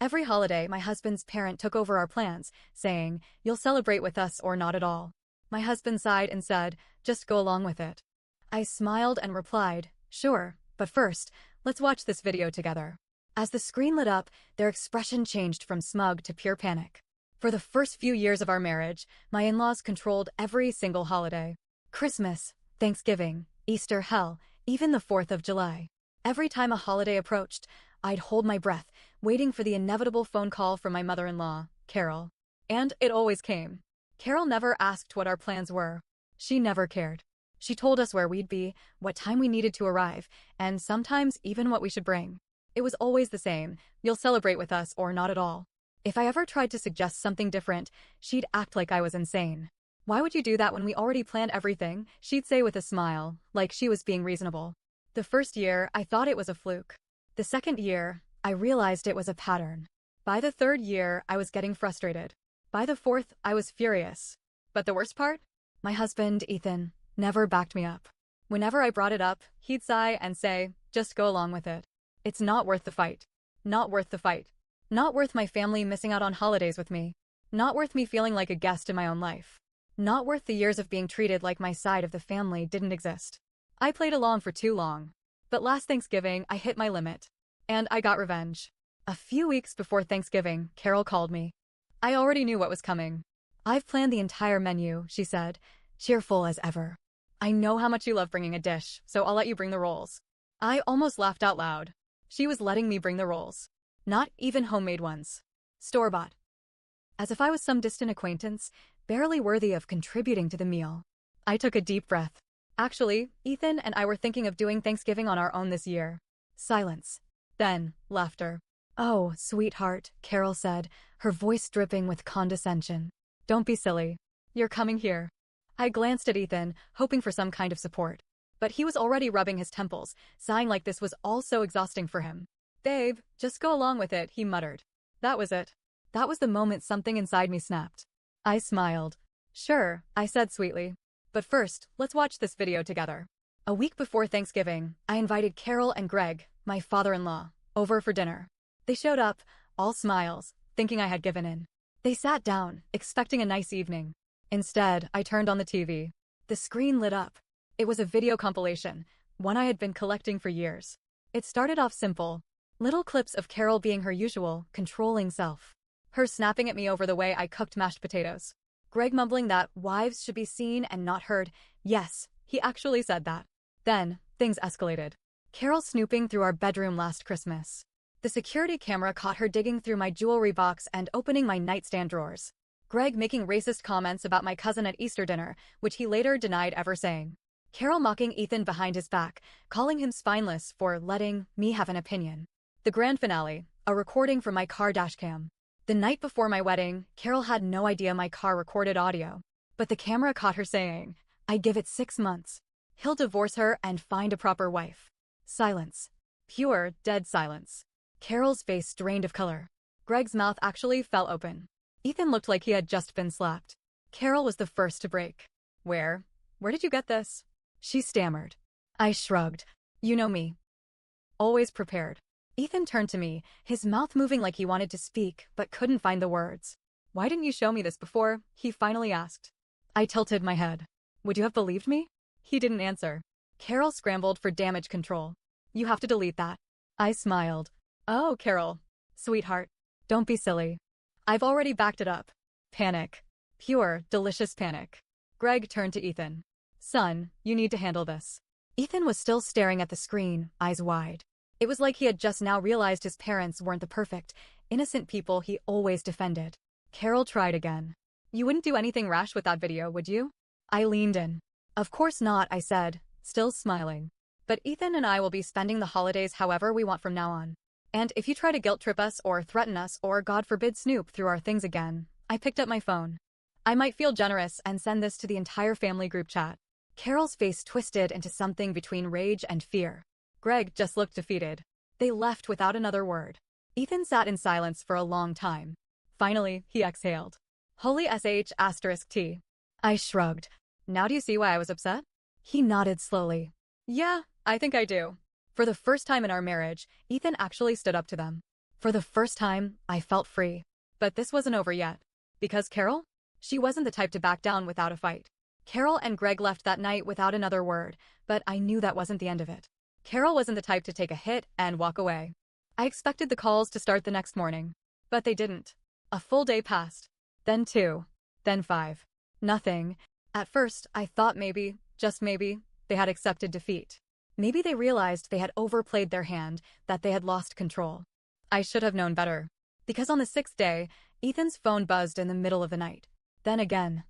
Every holiday, my husband's parent took over our plans, saying, "You'll celebrate with us or not at all." My husband sighed and said, "Just go along with it." I smiled and replied, "Sure, but first, let's watch this video together." As the screen lit up, their expression changed from smug to pure panic. For the first few years of our marriage, my in-laws controlled every single holiday. Christmas, Thanksgiving, Easter, hell, even the 4th of July. Every time a holiday approached, I'd hold my breath, waiting for the inevitable phone call from my mother-in-law, Carol. And it always came. Carol never asked what our plans were. She never cared. She told us where we'd be, what time we needed to arrive, and sometimes even what we should bring. It was always the same: "You'll celebrate with us or not at all." If I ever tried to suggest something different, she'd act like I was insane. "Why would you do that when we already planned everything?" she'd say with a smile, like she was being reasonable. The first year, I thought it was a fluke. The second year, I realized it was a pattern. By the third year, I was getting frustrated. By the fourth, I was furious. But the worst part? My husband, Ethan, never backed me up. Whenever I brought it up, he'd sigh and say, "Just go along with it. It's not worth the fight. Not worth the fight. Not worth my family missing out on holidays with me. Not worth me feeling like a guest in my own life. Not worth the years of being treated like my side of the family didn't exist." I played along for too long. But last Thanksgiving, I hit my limit. And I got revenge. A few weeks before Thanksgiving, Carol called me. I already knew what was coming. "I've planned the entire menu," she said, cheerful as ever. "I know how much you love bringing a dish, so I'll let you bring the rolls." I almost laughed out loud. She was letting me bring the rolls. Not even homemade ones. Store-bought. As if I was some distant acquaintance, barely worthy of contributing to the meal. I took a deep breath. "Actually, Ethan and I were thinking of doing Thanksgiving on our own this year." Silence. Then, laughter. "Oh, sweetheart," Carol said, her voice dripping with condescension. "Don't be silly. You're coming here." I glanced at Ethan, hoping for some kind of support. But he was already rubbing his temples, sighing like this was all so exhausting for him. "Babe, just go along with it," he muttered. That was it. That was the moment something inside me snapped. I smiled. "Sure," I said sweetly. "But first, let's watch this video together." A week before Thanksgiving, I invited Carol and Greg, my father-in-law, over for dinner. They showed up, all smiles, thinking I had given in. They sat down, expecting a nice evening. Instead, I turned on the TV. The screen lit up. It was a video compilation, one I had been collecting for years. It started off simple. Little clips of Carol being her usual, controlling self. Her snapping at me over the way I cooked mashed potatoes. Greg mumbling that wives should be seen and not heard. Yes, he actually said that. Then, things escalated. Carol snooping through our bedroom last Christmas. The security camera caught her digging through my jewelry box and opening my nightstand drawers. Greg making racist comments about my cousin at Easter dinner, which he later denied ever saying. Carol mocking Ethan behind his back, calling him spineless for letting me have an opinion. The grand finale, a recording from my car dashcam. The night before my wedding, Carol had no idea my car recorded audio. But the camera caught her saying, "I give it 6 months. He'll divorce her and find a proper wife." Silence. Pure, dead silence. Carol's face drained of color. Greg's mouth actually fell open. Ethan looked like he had just been slapped. Carol was the first to break. Where did you get this?" she stammered. I shrugged. "You know me. Always prepared." Ethan turned to me, his mouth moving like he wanted to speak, but couldn't find the words. "Why didn't you show me this before?" he finally asked. I tilted my head. "Would you have believed me?" He didn't answer. Carol scrambled for damage control. "You have to delete that." I smiled. "Oh, Carol. Sweetheart. Don't be silly. I've already backed it up." Panic. Pure, delicious panic. Greg turned to Ethan. "Son, you need to handle this." Ethan was still staring at the screen, eyes wide. It was like he had just now realized his parents weren't the perfect, innocent people he always defended. Carol tried again. "You wouldn't do anything rash with that video, would you?" I leaned in. "Of course not," I said, still smiling. "But Ethan and I will be spending the holidays however we want from now on. And if you try to guilt trip us or threaten us or God forbid snoop through our things again," I picked up my phone. "I might feel generous and send this to the entire family group chat." Carol's face twisted into something between rage and fear. Greg just looked defeated. They left without another word. Ethan sat in silence for a long time. Finally, he exhaled. "Holy sh*T. I shrugged. "Now do you see why I was upset?" He nodded slowly. "Yeah, I think I do." For the first time in our marriage, Ethan actually stood up to them. For the first time, I felt free. But this wasn't over yet. Because Carol? She wasn't the type to back down without a fight. Carol and Greg left that night without another word, but I knew that wasn't the end of it. Carol wasn't the type to take a hit and walk away. I expected the calls to start the next morning. But they didn't. A full day passed. Then 2. Then 5. Nothing. At first, I thought maybe, just maybe, they had accepted defeat. Maybe they realized they had overplayed their hand, that they had lost control. I should have known better. Because on the 6th day, Ethan's phone buzzed in the middle of the night. Then again.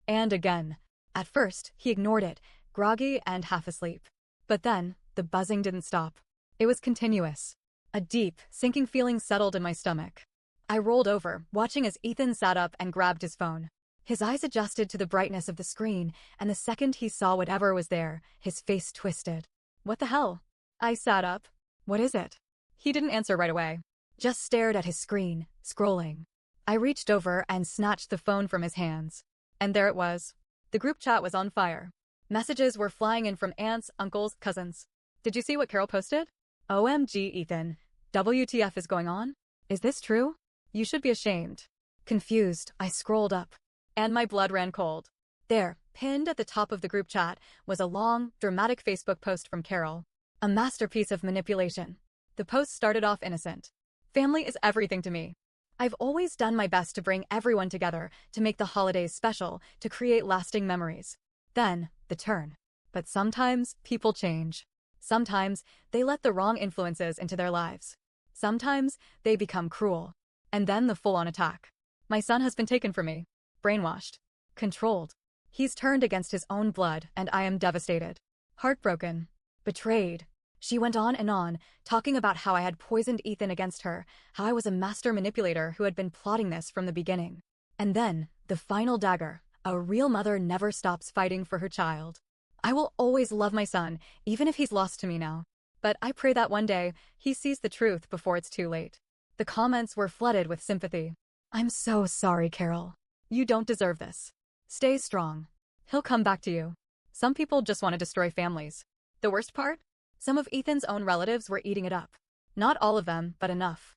And again. At first, he ignored it, groggy and half asleep. But then, the buzzing didn't stop. It was continuous. A deep, sinking feeling settled in my stomach. I rolled over, watching as Ethan sat up and grabbed his phone. His eyes adjusted to the brightness of the screen, and the second he saw whatever was there, his face twisted. What the hell? I sat up. What is it? He didn't answer right away. Just stared at his screen, scrolling. I reached over and snatched the phone from his hands. And there it was. The group chat was on fire. Messages were flying in from aunts, uncles, cousins. Did you see what Carol posted? OMG, Ethan. WTF is going on? Is this true? You should be ashamed. Confused, I scrolled up. And my blood ran cold. There, pinned at the top of the group chat, was a long, dramatic Facebook post from Carol. A masterpiece of manipulation. The post started off innocent. Family is everything to me. I've always done my best to bring everyone together, to make the holidays special, to create lasting memories. Then, the turn. But sometimes, people change. Sometimes, they let the wrong influences into their lives. Sometimes, they become cruel. And then the full-on attack. My son has been taken from me. Brainwashed. Controlled. He's turned against his own blood, and I am devastated. Heartbroken. Betrayed. She went on, talking about how I had poisoned Ethan against her, how I was a master manipulator who had been plotting this from the beginning. And then, the final dagger. A real mother never stops fighting for her child. I will always love my son, even if he's lost to me now. But I pray that one day, he sees the truth before it's too late. The comments were flooded with sympathy. I'm so sorry, Carol. You don't deserve this. Stay strong. He'll come back to you. Some people just want to destroy families. The worst part? Some of Ethan's own relatives were eating it up. Not all of them, but enough.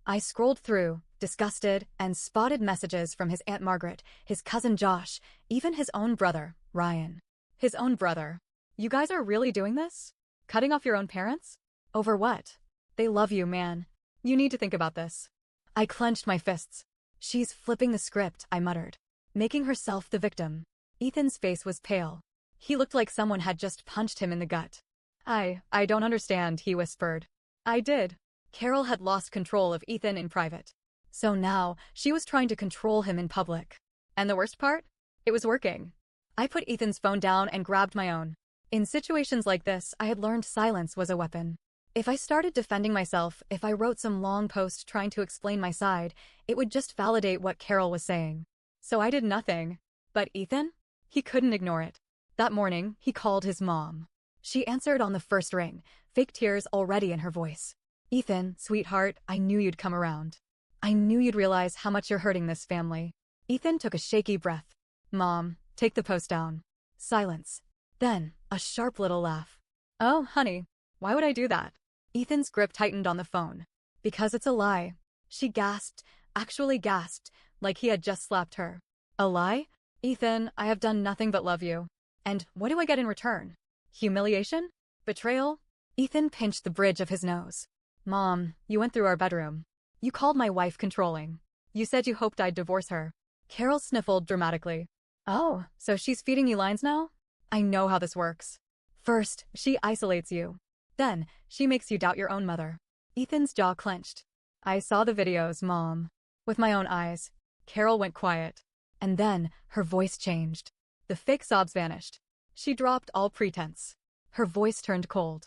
I scrolled through, disgusted, and spotted messages from his Aunt Margaret, his cousin Josh, even his own brother, Ryan. His own brother. You guys are really doing this? Cutting off your own parents? Over what? They love you, man. You need to think about this. I clenched my fists. She's flipping the script, I muttered. Making herself the victim. Ethan's face was pale. He looked like someone had just punched him in the gut. I don't understand, he whispered. I did. Carol had lost control of Ethan in private. So now, she was trying to control him in public. And the worst part? It was working. I put Ethan's phone down and grabbed my own. In situations like this, I had learned silence was a weapon. If I started defending myself, if I wrote some long post trying to explain my side, it would just validate what Carol was saying. So I did nothing. But Ethan? He couldn't ignore it. That morning, he called his mom. She answered on the first ring, fake tears already in her voice. Ethan, sweetheart, I knew you'd come around. I knew you'd realize how much you're hurting this family. Ethan took a shaky breath. Mom, take the post down. Silence. Then, a sharp little laugh. Oh, honey, why would I do that? Ethan's grip tightened on the phone. Because it's a lie. She gasped, actually gasped, like he had just slapped her. A lie? Ethan, I have done nothing but love you. And what do I get in return? Humiliation? Betrayal? Ethan pinched the bridge of his nose. Mom, you went through our bedroom. You called my wife controlling. You said you hoped I'd divorce her. Carol sniffled dramatically. Oh, so she's feeding you lines now? I know how this works. First, she isolates you. Then, she makes you doubt your own mother. Ethan's jaw clenched. I saw the videos, Mom. With my own eyes. Carol went quiet. And then, her voice changed. The fake sobs vanished. She dropped all pretense. Her voice turned cold.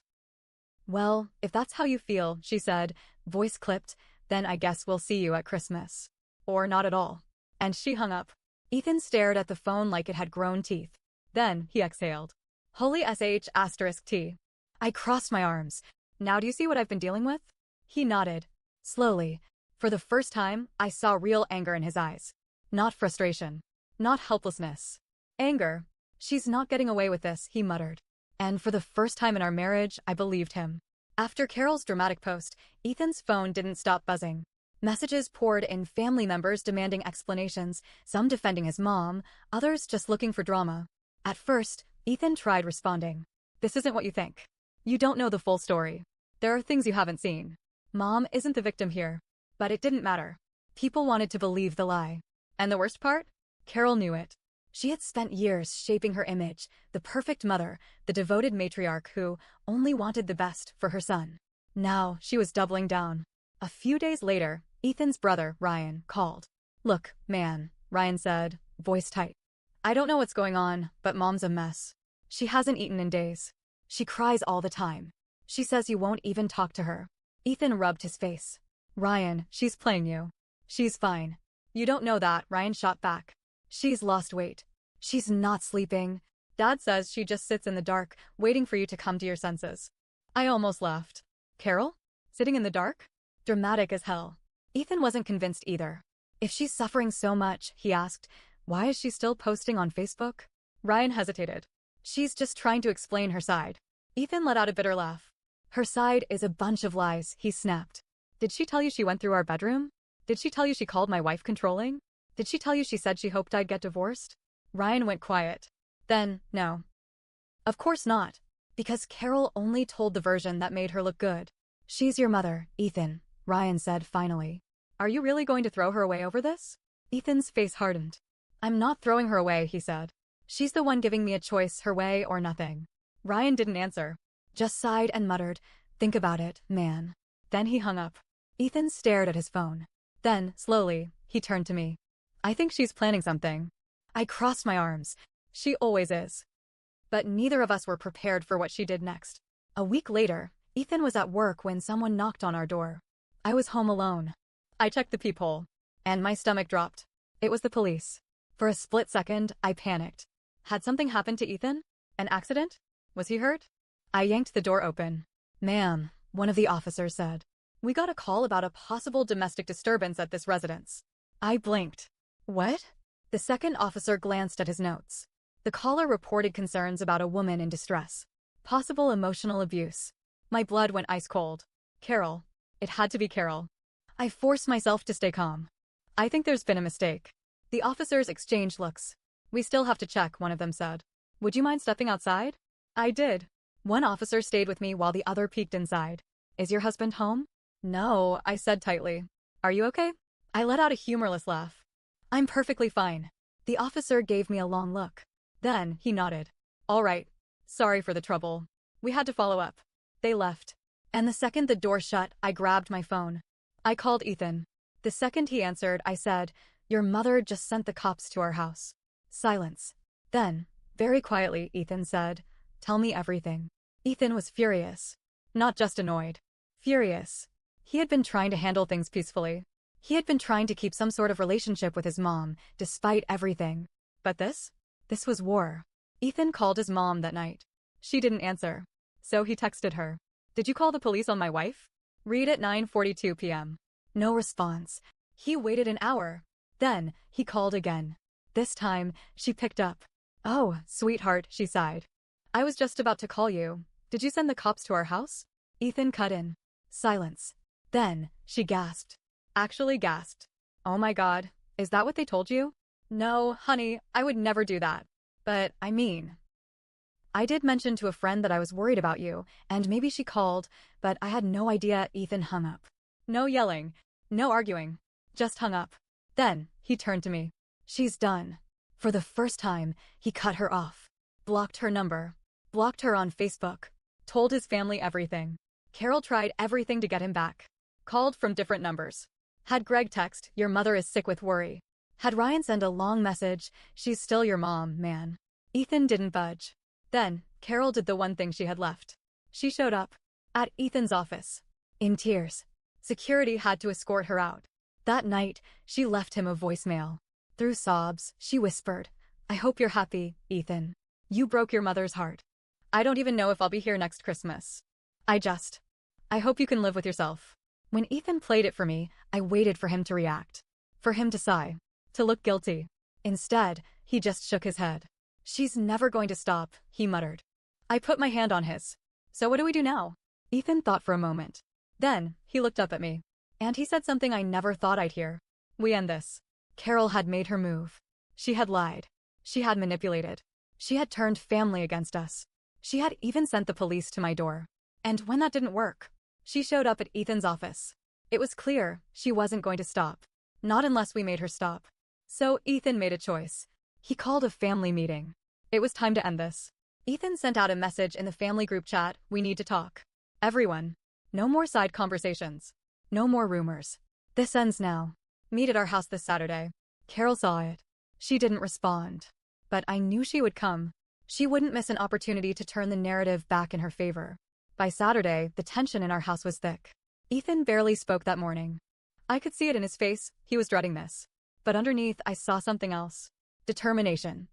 Well, if that's how you feel, she said, voice clipped, then I guess we'll see you at Christmas. Or not at all. And she hung up. Ethan stared at the phone like it had grown teeth. Then, he exhaled. Holy sh*T. I crossed my arms. Now do you see what I've been dealing with? He nodded. Slowly. For the first time, I saw real anger in his eyes. Not frustration. Not helplessness. Anger. She's not getting away with this, he muttered. And for the first time in our marriage, I believed him. After Carol's dramatic post, Ethan's phone didn't stop buzzing. Messages poured in, family members demanding explanations, some defending his mom, others just looking for drama. At first, Ethan tried responding. This isn't what you think. You don't know the full story. There are things you haven't seen. Mom isn't the victim here. But it didn't matter. People wanted to believe the lie. And the worst part? Carol knew it. She had spent years shaping her image, the perfect mother, the devoted matriarch who only wanted the best for her son. Now, she was doubling down. A few days later, Ethan's brother, Ryan, called. Look, man, Ryan said, voice tight. I don't know what's going on, but Mom's a mess. She hasn't eaten in days. She cries all the time. She says you won't even talk to her. Ethan rubbed his face. Ryan, she's playing you. She's fine. You don't know that, Ryan shot back. She's lost weight. She's not sleeping. Dad says she just sits in the dark, waiting for you to come to your senses. I almost laughed. Carol? Sitting in the dark? Dramatic as hell. Ethan wasn't convinced either. If she's suffering so much, he asked, why is she still posting on Facebook? Ryan hesitated. She's just trying to explain her side. Ethan let out a bitter laugh. Her side is a bunch of lies, he snapped. Did she tell you she went through our bedroom? Did she tell you she called my wife controlling? Did she tell you she said she hoped I'd get divorced? Ryan went quiet. Then, no. Of course not. Because Carol only told the version that made her look good. She's your mother, Ethan, Ryan said finally. Are you really going to throw her away over this? Ethan's face hardened. I'm not throwing her away, he said. She's the one giving me a choice, her way or nothing. Ryan didn't answer. Just sighed and muttered, think about it, man. Then he hung up. Ethan stared at his phone. Then, slowly, he turned to me. I think she's planning something. I crossed my arms. She always is. But neither of us were prepared for what she did next. A week later, Ethan was at work when someone knocked on our door. I was home alone. I checked the peephole. And my stomach dropped. It was the police. For a split second, I panicked. Had something happened to Ethan? An accident? Was he hurt? I yanked the door open. Ma'am, one of the officers said. We got a call about a possible domestic disturbance at this residence. I blinked. What? The second officer glanced at his notes. The caller reported concerns about a woman in distress. Possible emotional abuse. My blood went ice cold. Carol. It had to be Carol. I forced myself to stay calm. I think there's been a mistake. The officers exchanged looks. We still have to check, one of them said. Would you mind stepping outside? I did. One officer stayed with me while the other peeked inside. Is your husband home? No, I said tightly. Are you okay? I let out a humorless laugh. I'm perfectly fine. The officer gave me a long look. Then, he nodded. All right. Sorry for the trouble. We had to follow up. They left. And the second the door shut, I grabbed my phone. I called Ethan. The second he answered, I said, your mother just sent the cops to our house. Silence. Then, very quietly, Ethan said, tell me everything. Ethan was furious. Not just annoyed. Furious. He had been trying to handle things peacefully. He had been trying to keep some sort of relationship with his mom, despite everything. But this? This was war. Ethan called his mom that night. She didn't answer. So he texted her. Did you call the police on my wife? Read at 9:42 p.m. No response. He waited an hour. Then, he called again. This time, she picked up. Oh, sweetheart, she sighed. I was just about to call you. Did you send the cops to our house? Ethan cut in. Silence. Then, she gasped. Actually gasped. Oh my God, is that what they told you? No, honey, I would never do that. But, I mean, I did mention to a friend that I was worried about you, and maybe she called, but I had no idea. Ethan hung up. No yelling. No arguing. Just hung up. Then, he turned to me. She's done. For the first time, he cut her off. Blocked her number. Blocked her on Facebook. Told his family everything. Carol tried everything to get him back. Called from different numbers. Had Greg text, your mother is sick with worry. Had Ryan send a long message, she's still your mom, man. Ethan didn't budge. Then, Carol did the one thing she had left. She showed up. At Ethan's office. In tears. Security had to escort her out. That night, she left him a voicemail. Through sobs, she whispered, I hope you're happy, Ethan. You broke your mother's heart. I don't even know if I'll be here next Christmas. I hope you can live with yourself. When Ethan played it for me, I waited for him to react. For him to sigh. To look guilty. Instead, he just shook his head. She's never going to stop, he muttered. I put my hand on his. So what do we do now? Ethan thought for a moment. Then, he looked up at me. And he said something I never thought I'd hear. We end this. Carol had made her move. She had lied. She had manipulated. She had turned family against us. She had even sent the police to my door. And when that didn't work, she showed up at Ethan's office. It was clear she wasn't going to stop. Not unless we made her stop. So Ethan made a choice. He called a family meeting. It was time to end this. Ethan sent out a message in the family group chat, "We need to talk. Everyone. No more side conversations. No more rumors. This ends now. Meet at our house this Saturday." Carol saw it. She didn't respond. But I knew she would come. She wouldn't miss an opportunity to turn the narrative back in her favor. By Saturday, the tension in our house was thick. Ethan barely spoke that morning. I could see it in his face, he was dreading this. But underneath, I saw something else. Determination.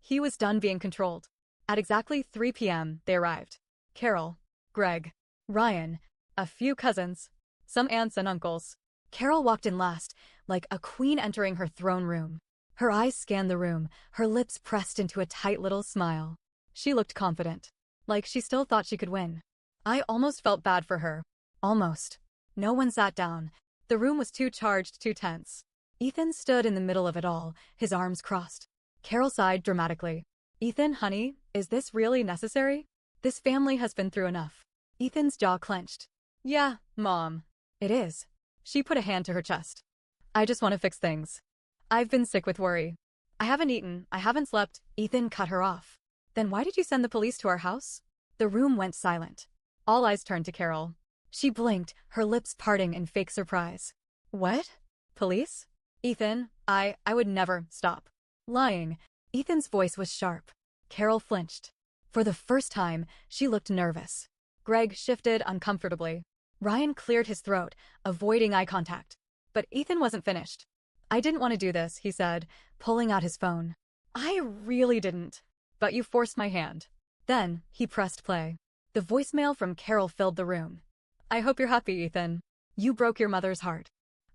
He was done being controlled. At exactly 3 p.m., they arrived. Carol, Greg, Ryan, a few cousins, some aunts and uncles. Carol walked in last, like a queen entering her throne room. Her eyes scanned the room, her lips pressed into a tight little smile. She looked confident, like she still thought she could win. I almost felt bad for her. Almost. No one sat down. The room was too charged, too tense. Ethan stood in the middle of it all, his arms crossed. Carol sighed dramatically. "Ethan, honey, is this really necessary? This family has been through enough." Ethan's jaw clenched. "Yeah, Mom. It is." She put a hand to her chest. "I just want to fix things. I've been sick with worry. I haven't eaten, I haven't slept." Ethan cut her off. "Then why did you send the police to our house?" The room went silent. All eyes turned to Carol. She blinked, her lips parting in fake surprise. "What? Police?" "Ethan, I would never stop lying." Ethan's voice was sharp. Carol flinched. For the first time, she looked nervous. Greg shifted uncomfortably. Ryan cleared his throat, avoiding eye contact. But Ethan wasn't finished. "I didn't want to do this," he said, pulling out his phone. "I really didn't. But you forced my hand." Then, he pressed play. The voicemail from Carol filled the room. "I hope you're happy, Ethan. You broke your mother's heart.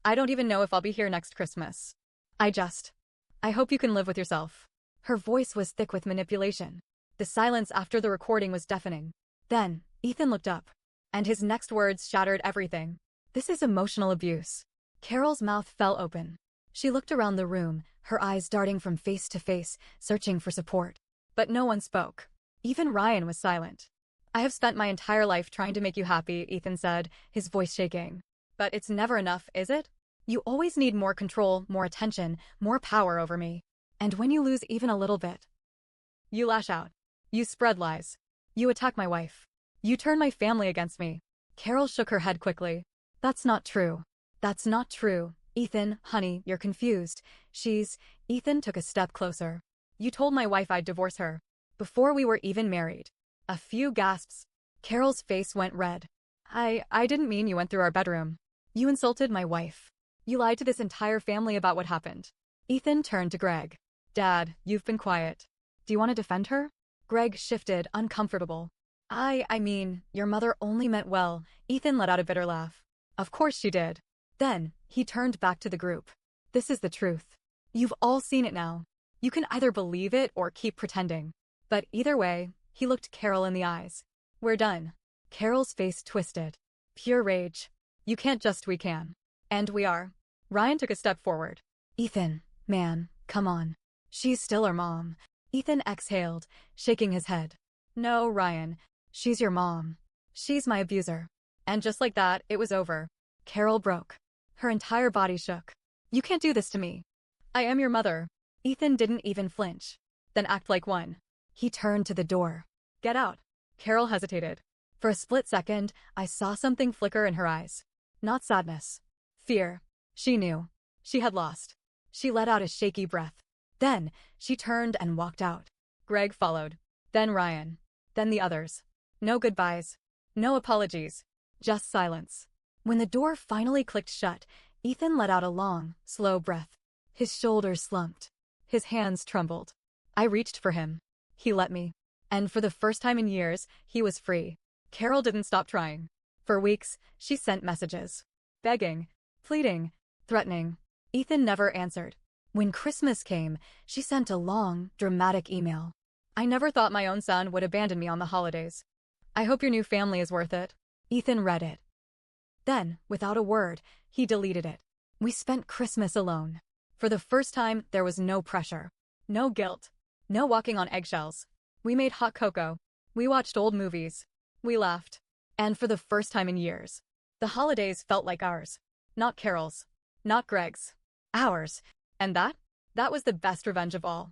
I don't even know if I'll be here next Christmas. I hope you can live with yourself." Her voice was thick with manipulation. The silence after the recording was deafening. Then, Ethan looked up. And his next words shattered everything. "This is emotional abuse." Carol's mouth fell open. She looked around the room, her eyes darting from face to face, searching for support. But no one spoke. Even Ryan was silent. "I have spent my entire life trying to make you happy," Ethan said, his voice shaking. "But it's never enough, is it? You always need more control, more attention, more power over me. And when you lose even a little bit, you lash out. You spread lies. You attack my wife. You turn my family against me." Carol shook her head quickly. "That's not true. That's not true. Ethan, honey, you're confused. Ethan took a step closer. "You told my wife I'd divorce her. Before we were even married." A few gasps. Carol's face went red. I didn't mean you went through our bedroom. You insulted my wife. You lied to this entire family about what happened." Ethan turned to Greg. "Dad, you've been quiet. Do you want to defend her?" Greg shifted, uncomfortable. I mean, your mother only meant well." Ethan let out a bitter laugh. "Of course she did." Then, he turned back to the group. "This is the truth. You've all seen it now. You can either believe it or keep pretending. But either way," he looked Carol in the eyes. "We're done." Carol's face twisted. Pure rage. "You can't just we can." "And we are." Ryan took a step forward. "Ethan, man, come on. She's still our mom." Ethan exhaled, shaking his head. "No, Ryan. She's your mom. She's my abuser." And just like that, it was over. Carol broke. Her entire body shook. "You can't do this to me. I am your mother." Ethan didn't even flinch. "Then act like one." He turned to the door. "Get out." Carol hesitated. For a split second, I saw something flicker in her eyes. Not sadness. Fear. She knew. She had lost. She let out a shaky breath. Then, she turned and walked out. Greg followed. Then Ryan. Then the others. No goodbyes. No apologies. Just silence. When the door finally clicked shut, Ethan let out a long, slow breath. His shoulders slumped. His hands trembled. I reached for him. He let me. And for the first time in years, he was free. Carol didn't stop trying. For weeks, she sent messages. Begging, pleading, threatening. Ethan never answered. When Christmas came, she sent a long, dramatic email. "I never thought my own son would abandon me on the holidays. I hope your new family is worth it. Ethan read it. Then, without a word, he deleted it. We spent Christmas alone. For the first time, there was no pressure. No guilt. No walking on eggshells. We made hot cocoa. We watched old movies. We laughed. And for the first time in years, the holidays felt like ours. Not Carol's. Not Greg's. Ours. And that was the best revenge of all.